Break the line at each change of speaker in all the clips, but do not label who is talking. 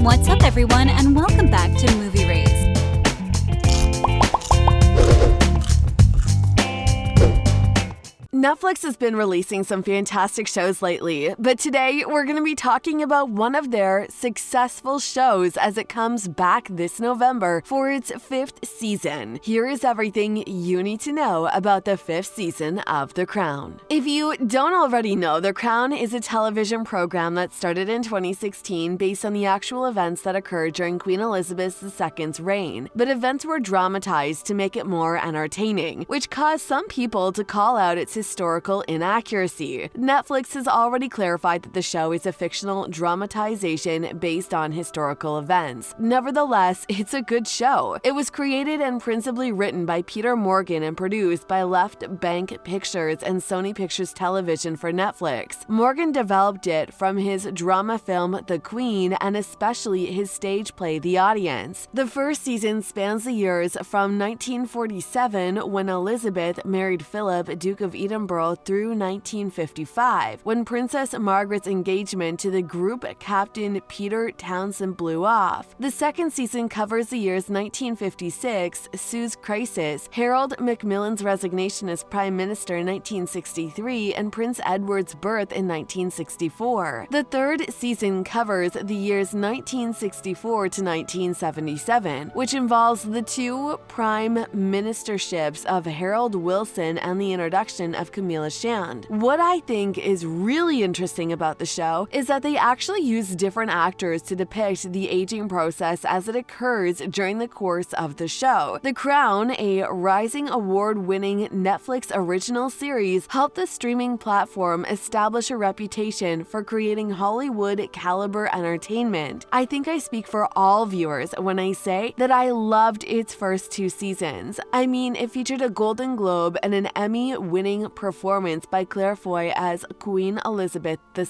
What's up, everyone, and welcome back to Movie Raised.
Netflix has been releasing some fantastic shows lately, but today we're going to be talking about one of their successful shows as it comes back this November for its 5th season. Here is everything you need to know about the 5th season of The Crown. If you don't already know, The Crown is a television program that started in 2016 based on the actual events that occurred during Queen Elizabeth II's reign, but events were dramatized to make it more entertaining, which caused some people to call out its historical inaccuracy. Netflix has already clarified that the show is a fictional dramatization based on historical events. Nevertheless, it's a good show. It was created and principally written by Peter Morgan and produced by Left Bank Pictures and Sony Pictures Television for Netflix. Morgan developed it from his drama film The Queen and especially his stage play The Audience. The first season spans the years from 1947, when Elizabeth married Philip, Duke of Edinburgh, through 1955, when Princess Margaret's engagement to the Group Captain Peter Townsend blew off. The second season covers the years 1956, Suez Crisis, Harold Macmillan's resignation as Prime Minister in 1963, and Prince Edward's birth in 1964. The third season covers the years 1964 to 1977, which involves the two prime ministerships of Harold Wilson and the introduction of Camilla Shand. What I think is really interesting about the show is that they actually use different actors to depict the aging process as it occurs during the course of the show. The Crown, a rising award-winning Netflix original series, helped the streaming platform establish a reputation for creating Hollywood-caliber entertainment. I think I speak for all viewers when I say that I loved its first 2 seasons. I mean, it featured a Golden Globe and an Emmy-winning performance by Claire Foy as Queen Elizabeth II.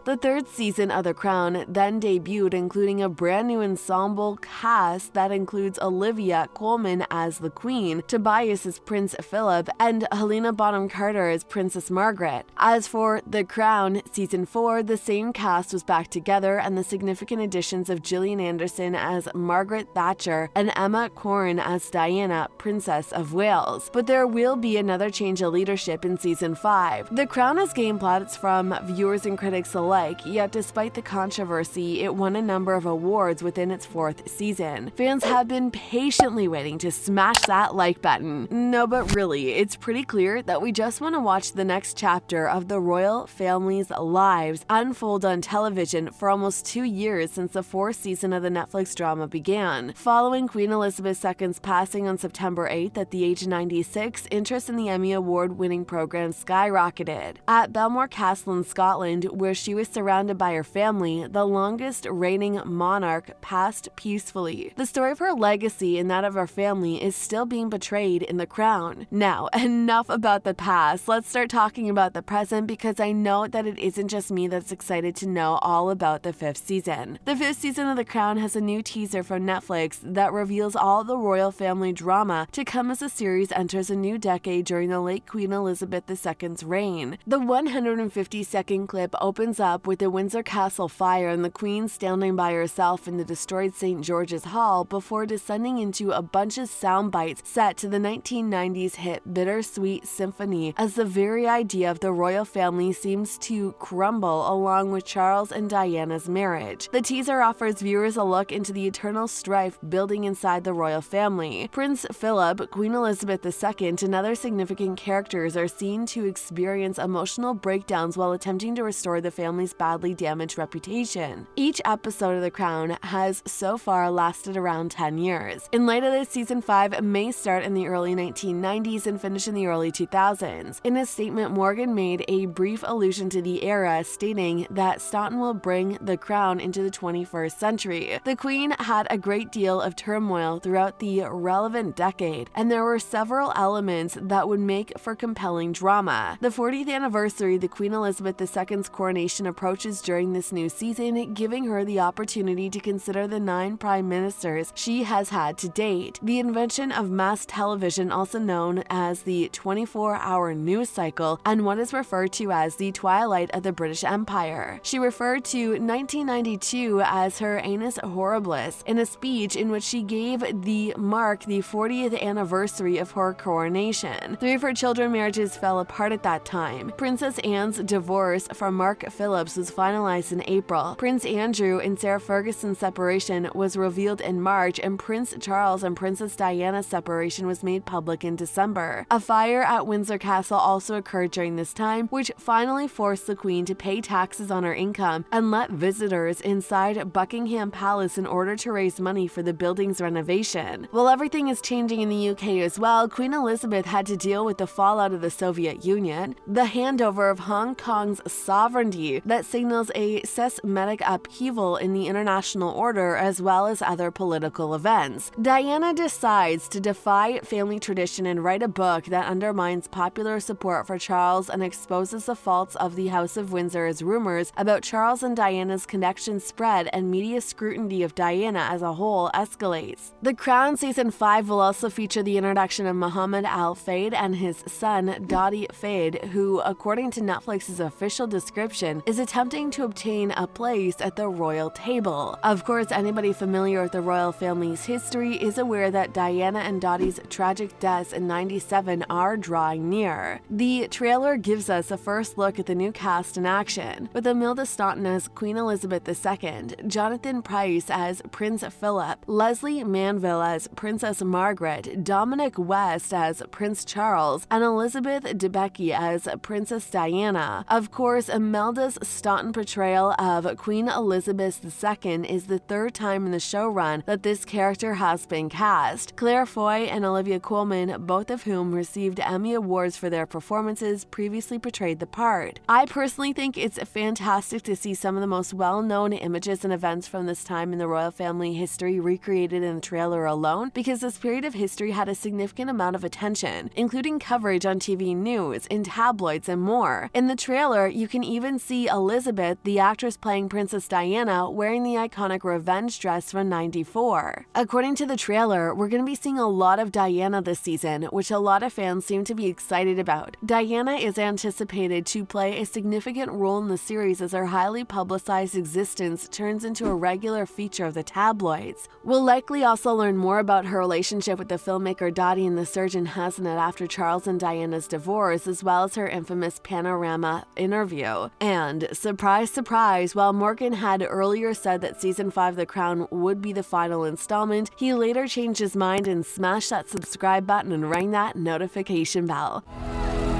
The third season of The Crown then debuted, including a brand new ensemble cast that includes Olivia Colman as the Queen, Tobias as Prince Philip, and Helena Bonham Carter as Princess Margaret. As for The Crown Season 4, the same cast was back together, and the significant additions of Gillian Anderson as Margaret Thatcher and Emma Corrin as Diana, Princess of Wales. But there will be another change of leadership in Season 5. The Crown has gained plaudits from viewers and critics alike, yet despite the controversy, it won a number of awards within its 4th season. Fans have been patiently waiting to smash that like button. No, but really, it's pretty clear that we just want to watch the next chapter of the royal family's lives unfold on television for almost 2 years since the 4th season of the Netflix drama began. Following Queen Elizabeth II's passing on September 8th at the age of 96, interest in the Emmy Award-winning program skyrocketed. At Belmore Castle in Scotland, where she was surrounded by her family, the longest reigning monarch passed peacefully. The story of her legacy and that of her family is still being portrayed in The Crown. Now, enough about the past. Let's start talking about the present, because I know that it isn't just me that's excited to know all about the 5th season. The 5th season of The Crown has a new teaser from Netflix that reveals all the royal family drama to come as the series enters a new decade during the late Queen Elizabeth II's reign. The 150-second clip opens up with the Windsor Castle fire and the Queen standing by herself in the destroyed St. George's Hall before descending into a bunch of sound bites set to the 1990s hit Bittersweet Symphony, as the very idea of the royal family seems to crumble along with Charles and Diana's marriage. The teaser offers viewers a look into the eternal strife building inside the royal family. Prince Philip, Queen Elizabeth II, and other significant characters are seen to experience emotional breakdowns while attempting to restore the family's badly damaged reputation. Each episode of The Crown has so far lasted around 10 years. In light of this, Season 5 may start in the early 1990s and finish in the early 2000s. In a statement, Morgan made a brief allusion to the era, stating that Staunton will bring The Crown into the 21st century. The Queen had a great deal of turmoil throughout the relevant decade, and there were several elements that would make for compelling compelling drama. The 40th anniversary of the Queen Elizabeth II's coronation approaches during this new season, giving her the opportunity to consider the 9 prime ministers she has had to date. The invention of mass television, also known as the 24-hour news cycle, and what is referred to as the twilight of the British Empire. She referred to 1992 as her annus horribilis in a speech in which she gave the 40th anniversary of her coronation. 3 of her children's marriages fell apart at that time. Princess Anne's divorce from Mark Phillips was finalized in April. Prince Andrew and Sarah Ferguson's separation was revealed in March, and Prince Charles and Princess Diana's separation was made public in December. A fire at Windsor Castle also occurred during this time, which finally forced the Queen to pay taxes on her income and let visitors inside Buckingham Palace in order to raise money for the building's renovation. While everything is changing in the UK as well, Queen Elizabeth had to deal with the fallout of the Soviet Union, the handover of Hong Kong's sovereignty that signals a seismic upheaval in the international order, as well as other political events. Diana decides to defy family tradition and write a book that undermines popular support for Charles and exposes the faults of the House of Windsor as rumors about Charles and Diana's connections spread and media scrutiny of Diana as a whole escalates. The Crown Season 5 will also feature the introduction of Mohammed Al Fayed and his son Dodi Fayed, who, according to Netflix's official description, is attempting to obtain a place at the royal table. Of course, anybody familiar with the royal family's history is aware that Diana and Dodi's tragic deaths in '97 are drawing near. The trailer gives us a first look at the new cast in action, with Imelda Staunton as Queen Elizabeth II, Jonathan Pryce as Prince Philip, Leslie Manville as Princess Margaret, Dominic West as Prince Charles, and Elizabeth Debicki as Princess Diana. Of course, Imelda Staunton portrayal of Queen Elizabeth II is the 3rd time in the show run that this character has been cast. Claire Foy and Olivia Colman, both of whom received Emmy Awards for their performances, previously portrayed the part. I personally think it's fantastic to see some of the most well-known images and events from this time in the royal family history recreated in the trailer alone, because this period of history had a significant amount of attention, including coverage on TV news, in tabloids, and more. In the trailer, you can even see Elizabeth, the actress playing Princess Diana, wearing the iconic revenge dress from '94. According to the trailer, we're going to be seeing a lot of Diana this season, which a lot of fans seem to be excited about. Diana is anticipated to play a significant role in the series as her highly publicized existence turns into a regular feature of the tabloids. We'll likely also learn more about her relationship with the filmmaker Dottie and the surgeon Hasanet after Charles and Diana's divorce, as well as her infamous Panorama interview. And surprise, surprise, while Morgan had earlier said that Season 5 of The Crown would be the final installment, he later changed his mind and smashed that subscribe button and rang that notification bell.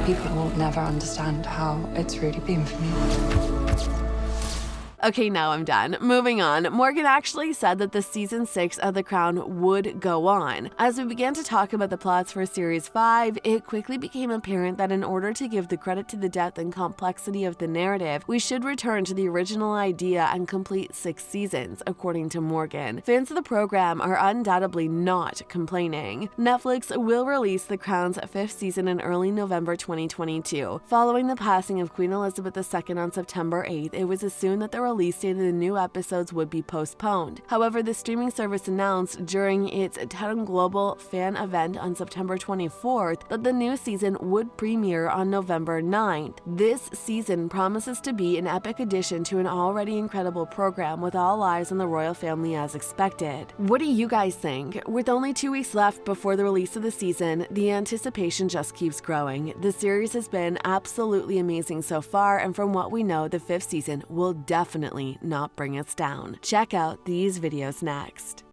People will never understand how it's really been for me.
Okay, now I'm done. Moving on, Morgan actually said that the Season 6 of The Crown would go on. As we began to talk about the plots for Series 5, it quickly became apparent that in order to give the credit to the depth and complexity of the narrative, we should return to the original idea and complete 6 seasons, according to Morgan. Fans of the program are undoubtedly not complaining. Netflix will release The Crown's 5th season in early November 2022. Following the passing of Queen Elizabeth II on September 8th, it was assumed that the release date of the new episodes would be postponed. However, the streaming service announced during its 10 Global fan event on September 24th that the new season would premiere on November 9th. This season promises to be an epic addition to an already incredible program, with all eyes on the royal family as expected. What do you guys think? With only 2 weeks left before the release of the season, the anticipation just keeps growing. The series has been absolutely amazing so far, and from what we know, the 5th season will definitely not bring us down. Check out these videos next.